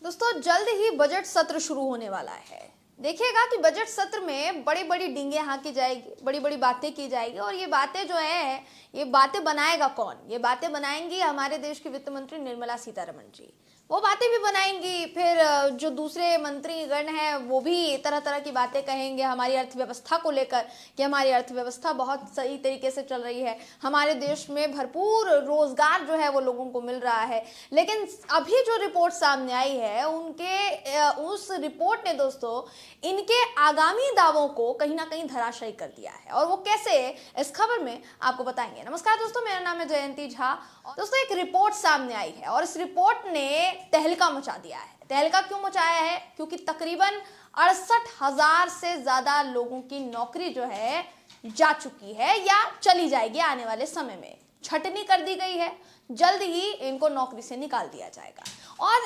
दोस्तों जल्द ही बजट सत्र शुरू होने वाला है। देखिएगा कि बजट सत्र में बड़ी बड़ी डींगे हाँकी जाएगी, बड़ी बड़ी बातें की जाएगी और ये बातें जो है ये बातें बनाएगा कौन? ये बातें बनाएंगी हमारे देश की वित्त मंत्री निर्मला सीतारमण जी। वो बातें भी बनाएंगी, फिर जो दूसरे मंत्रीगण हैं वो भी तरह तरह की बातें कहेंगे हमारी अर्थव्यवस्था को लेकर कि हमारी अर्थव्यवस्था बहुत सही तरीके से चल रही है, हमारे देश में भरपूर रोजगार जो है वो लोगों को मिल रहा है। लेकिन अभी जो रिपोर्ट सामने आई है उस रिपोर्ट ने दोस्तों इनके आगामी दावों को कहीं ना कहीं धराशायी कर दिया है। और वो कैसे, इस खबर में आपको बताएंगे। नमस्कार दोस्तों, मेरा नाम है जयंती झा। दोस्तों एक रिपोर्ट सामने आई है और इस रिपोर्ट ने तहलका मचा दिया है। तहलका क्यों मचाया है? क्योंकि तकरीबन 68,000 से ज्यादा लोगों की नौकरी जो है जा चुकी है या चली जाएगी आने वाले समय में। छटनी कर दी गई है, जल्द ही इनको नौकरी से निकाल दिया जाएगा। और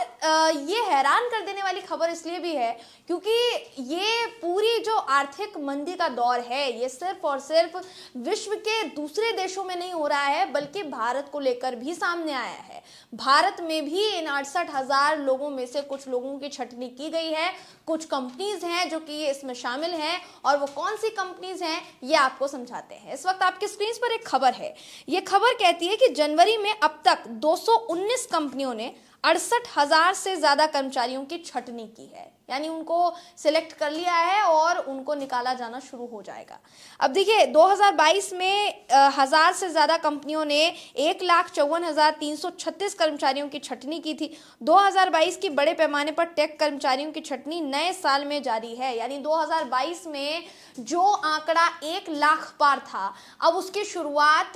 ये हैरान कर देने वाली खबर इसलिए भी है क्योंकि ये पूरी जो आर्थिक मंदी का दौर है ये सिर्फ और सिर्फ विश्व के दूसरे देशों में नहीं हो रहा है बल्कि भारत को लेकर भी सामने आया है। भारत में भी इन 68,000 लोगों में से कुछ लोगों की छटनी की गई है। कुछ कंपनीज हैं जो कि इसमें शामिल हैं और वो कौन सी कंपनीज हैं ये आपको समझाते हैं। इस वक्त आपकी स्क्रीन पर एक खबर है। ये खबर कहती है कि जनवरी में अब तक 219 कंपनियों ने 68,000 से ज्यादा कर्मचारियों की छटनी की है, यानी उनको सिलेक्ट कर लिया है और उनको निकाला जाना शुरू हो जाएगा। अब देखिए 2022 में 1000 से ज्यादा कंपनियों ने 1,54,336 कर्मचारियों की छटनी की थी। 2022 की बड़े पैमाने पर टेक कर्मचारियों की छटनी नए साल में जारी है, यानी 2022 में जो आंकड़ा 1 लाख पार था, अब उसकी शुरुआत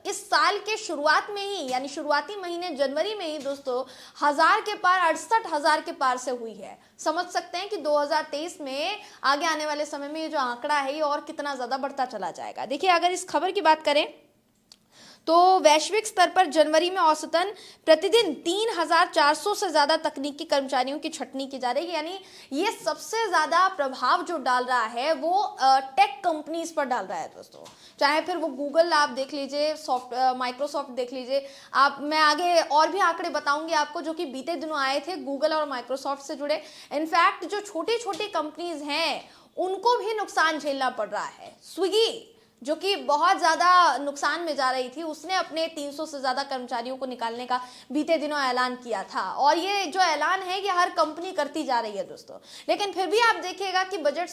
इस साल के शुरुआत में ही यानी शुरुआती महीने जनवरी में ही दोस्तों 1000 के पार 68,000 के पार से हुई है। समझ सकते हैं कि 2023 में आगे आने वाले समय में ये जो आंकड़ा है ये और कितना ज्यादा बढ़ता चला जाएगा। देखिए अगर इस खबर की बात करें तो वैश्विक स्तर पर जनवरी में औसतन प्रतिदिन 3,400 से ज्यादा तकनीकी कर्मचारियों की छटनी की जा रही है, यानी ये सबसे ज्यादा प्रभाव जो डाल रहा है वो टेक कंपनीज पर डाल रहा है दोस्तों। चाहे फिर वो गूगल आप देख लीजिए, माइक्रोसॉफ्ट देख लीजिए, मैं आगे और भी आंकड़े बताऊंगी आपको जो कि बीते दिनों आए थे गूगल और माइक्रोसॉफ्ट से जुड़े। इनफैक्ट जो छोटी छोटी कंपनीज हैं उनको भी नुकसान झेलना पड़ रहा है। स्विगी जो कि बहुत ज्यादा नुकसान में जा रही थी, उसने अपने 300 से ज्यादा कर्मचारियों को निकालने का बीते दिनों ऐलान किया था और ये जो ऐलान है ये हर कंपनी करती जा रही है दोस्तों। लेकिन फिर भी आप देखिएगा कि बजट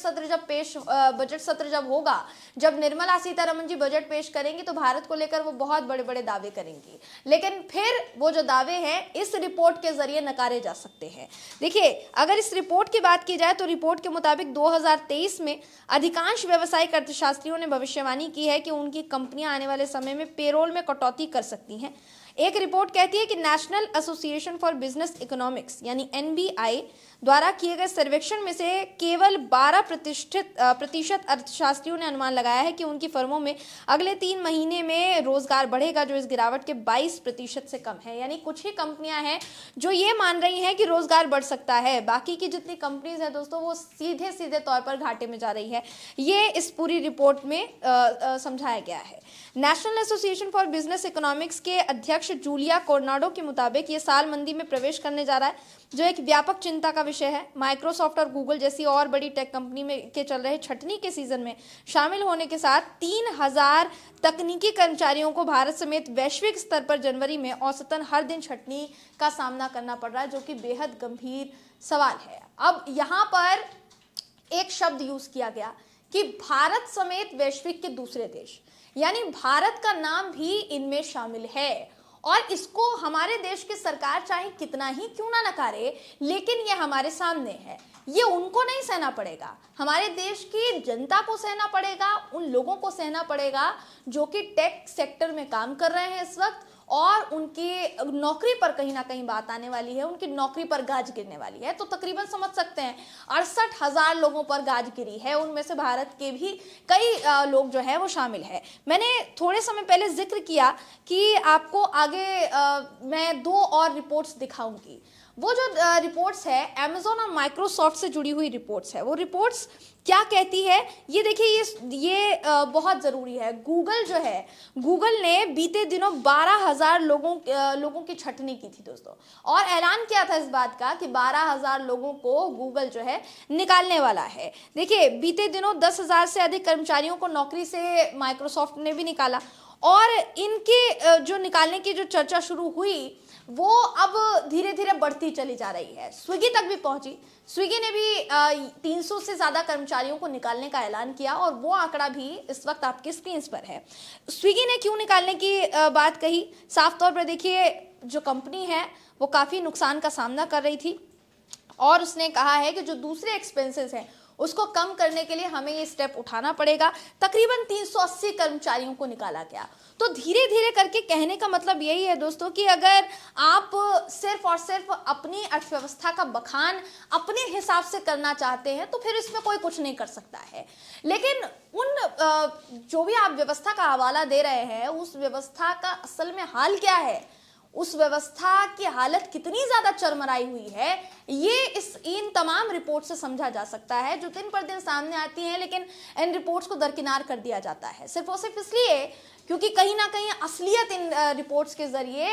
सत्र जब होगा, जब निर्मला सीतारमण जी बजट पेश करेंगी तो भारत को लेकर वो बहुत बड़े बड़े दावे करेंगी, लेकिन फिर वो जो दावे हैं इस रिपोर्ट के जरिए नकारे जा सकते हैं। देखिए अगर इस रिपोर्ट की बात की जाए तो रिपोर्ट के मुताबिक 2023 में अधिकांश व्यावसायिक अर्थशास्त्रियों ने भविष्यवाणी की है कि उनकी कंपनियां आने वाले समय में पेरोल में कटौती कर सकती हैं। एक रिपोर्ट कहती है कि national association for business economics यानी एनबीआई द्वारा किए गए सर्वेक्षण में से केवल 12% अर्थशास्त्रियों ने अनुमान लगाया है कि उनकी फर्मों में अगले 3 महीने में रोजगार बढ़ेगा, जो इस गिरावट के 22% से कम है। यानी कुछ ही कंपनियां हैं जो ये मान रही हैं कि रोजगार बढ़ सकता है, बाकी की जितनी कंपनीज हैं दोस्तों वो सीधे सीधे तौर पर घाटे में जा रही है। ये इस पूरी रिपोर्ट में समझाया गया है। National association for business economics के अध्यक्ष जूलिया कोर्नाडो के मुताबिक ये साल मंदी में प्रवेश करने जा रहा है, जो एक व्यापक चिंता का विषय है। माइक्रोसॉफ्ट और गूगल जैसी और बड़ी टेक कंपनी में के चल रहे छटनी के सीजन में शामिल होने के साथ 3,000 तकनीकी कर्मचारियों को भारत समेत वैश्विक स्तर पर जनवरी में औसतन हर दिन छटनी का सामना करना पड़ रहा है, जो कि बेहद गंभीर सवाल है। अब यहाँ पर एक शब्द यूज किया गया कि भारत समेत वैश्विक के दूसरे देश, यानी भारत का नाम भी इनमें शामिल है और इसको हमारे देश की सरकार चाहे कितना ही क्यों ना नकारे, लेकिन ये हमारे सामने है। ये उनको नहीं सहना पड़ेगा, हमारे देश की जनता को सहना पड़ेगा, उन लोगों को सहना पड़ेगा जो कि टेक सेक्टर में काम कर रहे हैं इस वक्त और उनकी नौकरी पर कहीं ना कहीं बात आने वाली है, उनकी नौकरी पर गाज गिरने वाली है। तो तकरीबन समझ सकते हैं 68,000 लोगों पर गाज गिरी है, उनमें से भारत के भी कई लोग जो है वो शामिल है। मैंने थोड़े समय पहले जिक्र किया कि आपको आगे मैं 2 और रिपोर्ट्स दिखाऊंगी। वो जो रिपोर्ट्स है अमेजोन और माइक्रोसॉफ्ट से जुड़ी हुई रिपोर्ट्स है, वो रिपोर्ट्स क्या कहती है ये देखिए, ये बहुत ज़रूरी है। गूगल जो है, गूगल ने बीते दिनों 12,000 लोगों की छटनी की थी दोस्तों, और ऐलान किया था इस बात का कि 12,000 लोगों को गूगल जो है निकालने वाला है। देखिए बीते दिनों 10,000 से अधिक कर्मचारियों को नौकरी से माइक्रोसॉफ्ट ने भी निकाला, और इनके जो निकालने की जो चर्चा शुरू हुई वो अब धीरे धीरे बढ़ती चली जा रही है, स्विगी तक भी पहुंची। स्विगी ने भी 300 से ज़्यादा कर्मचारियों को निकालने का ऐलान किया, और वो आंकड़ा भी इस वक्त आपकी स्क्रीन पर है। स्विगी ने क्यों निकालने की बात कही, साफ तौर पर देखिए जो कंपनी है वो काफ़ी नुकसान का सामना कर रही थी, और उसने कहा है कि जो दूसरे एक्सपेंसेस हैं उसको कम करने के लिए हमें ये स्टेप उठाना पड़ेगा। तकरीबन 380 कर्मचारियों को निकाला गया। तो धीरे धीरे करके कहने का मतलब यही है दोस्तों कि अगर आप सिर्फ और सिर्फ अपनी अर्थव्यवस्था का बखान अपने हिसाब से करना चाहते हैं तो फिर इसमें कोई कुछ नहीं कर सकता है। लेकिन उन जो भी आप व्यवस्था का हवाला दे रहे हैं, उस व्यवस्था का असल में हाल क्या है, उस व्यवस्था की हालत कितनी ज्यादा चरमराई हुई है, ये इन तमाम रिपोर्ट से समझा जा सकता है जो दिन पर दिन सामने आती हैं, लेकिन इन रिपोर्ट्स को दरकिनार कर दिया जाता है सिर्फ और सिर्फ इसलिए क्योंकि कहीं ना कहीं असलियत इन रिपोर्ट्स के जरिए,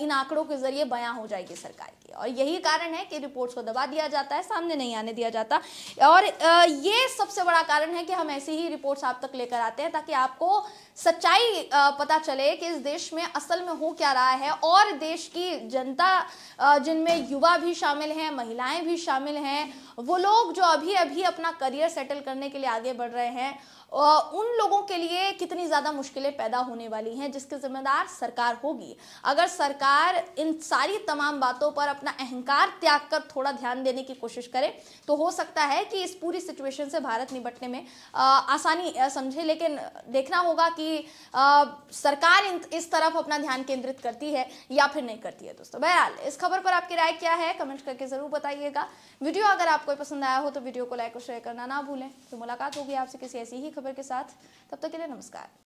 इन आंकड़ों के जरिए बयां हो जाएगी सरकार की, और यही कारण है कि रिपोर्ट्स को दबा दिया जाता है, सामने नहीं आने दिया जाता। और ये सबसे बड़ा कारण है कि हम ऐसी ही रिपोर्ट्स आप तक लेकर आते हैं ताकि आपको सच्चाई पता चले कि इस देश में असल में हो क्या रहा है, और देश की जनता जिनमें युवा भी शामिल हैं, महिलाएं भी शामिल हैं, वो लोग जो अभी अभी अपना करियर सेटल करने के लिए आगे बढ़ रहे हैं, उन लोगों के लिए कितनी ज़्यादा मुश्किलें पैदा होने वाली हैं, जिसके जिम्मेदार सरकार होगी। अगर सरकार इन सारी तमाम बातों पर अपना अहंकार त्याग कर थोड़ा ध्यान देने की कोशिश करे तो हो सकता है कि इस पूरी सिचुएशन से भारत निपटने में आसानी समझे। लेकिन देखना होगा कि सरकार इस तरफ अपना ध्यान केंद्रित करती है या फिर नहीं करती है दोस्तों। बहरहाल इस खबर पर आपकी राय क्या है, कमेंट करके ज़रूर बताइएगा। वीडियो अगर आपको पसंद आया हो तो वीडियो को लाइक और शेयर करना ना भूलें। तो मुलाकात होगी आपसे किसी ऐसी ही खबर के साथ, तब तक के लिए नमस्कार।